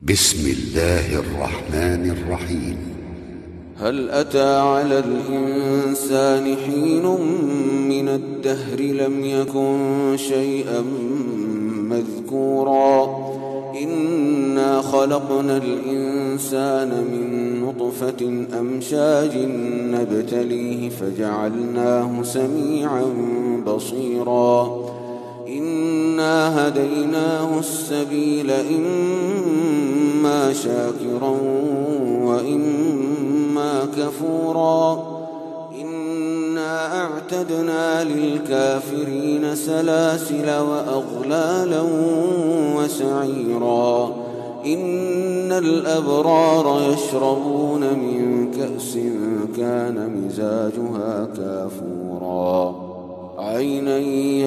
بسم الله الرحمن الرحيم. هل أتى على الإنسان حين من الدهر لم يكن شيئا مذكورا إنا خلقنا الإنسان من نطفة أمشاج نبتليه فجعلناه سميعا بصيرا إنا هديناه السبيل إما شاكرا وإما كفورا إنا أعتدنا للكافرين سلاسل وأغلالا وسعيرا إن الأبرار يشربون من كأس كان مزاجها كافورا عينا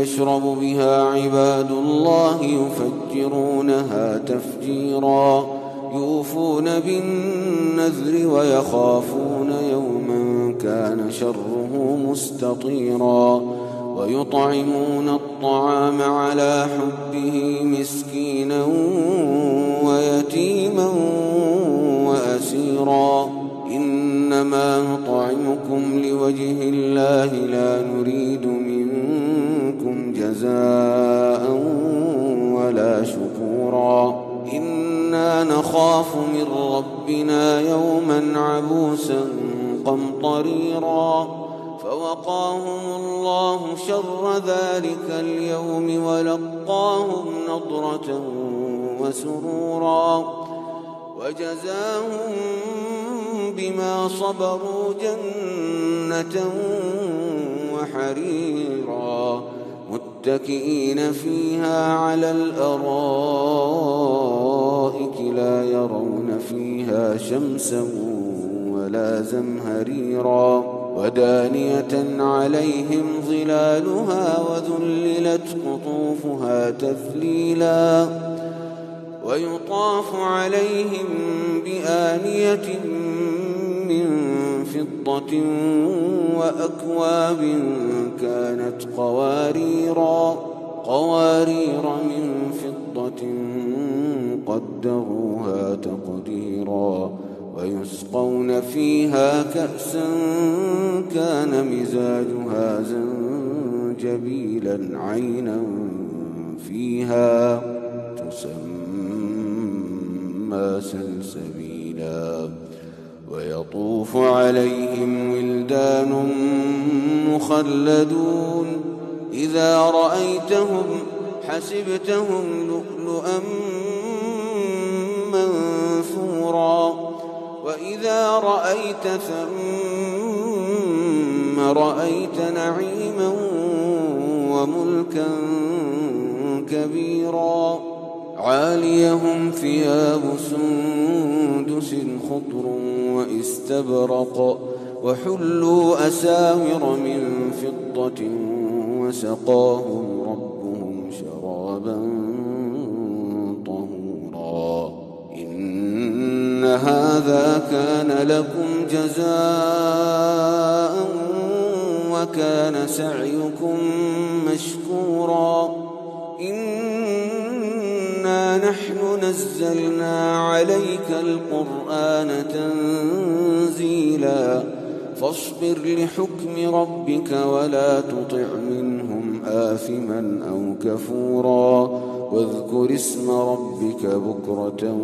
يشرب بها عباد الله يفجرونها تفجيرا يوفون بالنذر ويخافون يوما كان شره مستطيرا ويطعمون الطعام على حبه مسكينا ويتيما وأسيرا إنما نطعمكم لوجه الله لا نريد منكم جزاء ولا شكورا إنا نخاف من ربنا يوما عبوسا قمطريرا فوقاهم الله شر ذلك اليوم ولقاهم نضرة وسرورا وجزاهم بما صبروا جنة وحريرا متكئين فيها على الأرائك لا يرون فيها شمسا ولا زمهريرا ودانية عليهم ظلالها وذللت قطوفها تذليلا ويطاف عليهم بآنية من فضة وأكواب كانت قوارير من فضة قدروها تقديرا ويسقون فيها كأسا كان مزاجها زنجبيلا عينا فيها تسمى سلسبيلا ويطوف عليهم ولدان مخلدون إذا رأيتهم حسبتهم لؤلؤا منثورا وإذا رأيت ثم رأيت نعيما وملكا كبيرا عاليهم ثياب سندس خضر واستبرق وحلوا أساور من فضة وسقاهم ربهم شرابا طهورا إن هذا كان لكم جزاء وكان سعيكم مشكورا إنا نحن نزلنا عليك القرآن تنزيلا فاصبر لحكم ربك ولا تطع منهم آثما أو كفورا واذكر اسم ربك بكرة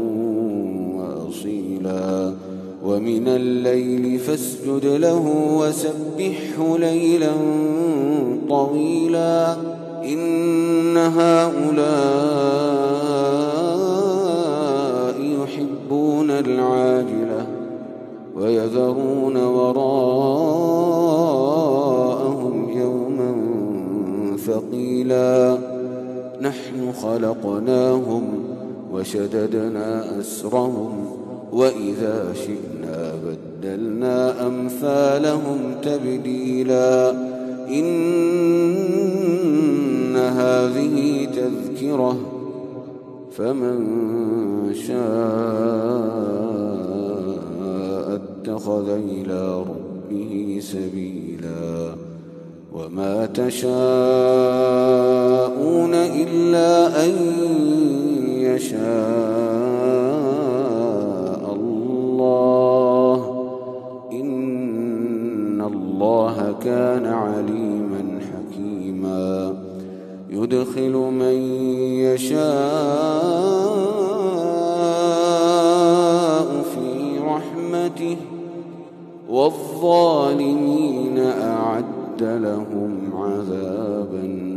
وأصيلا ومن الليل فاسجد له وسبحه ليلا طويلا إن هؤلاء يحبون العاجلة ويذرون وراءهم يوما ثقيلا نحن خلقناهم وشددنا أسرهم وإذا شئنا بدلنا أمثالهم تبديلا إن هذه تذكرة فمن شاء اتخذ إلى ربه سبيلا وما تشاءون إلا أن يشاء وكان عليما حكيما يدخل من يشاء في رحمته والظالمين أعد لهم عذابا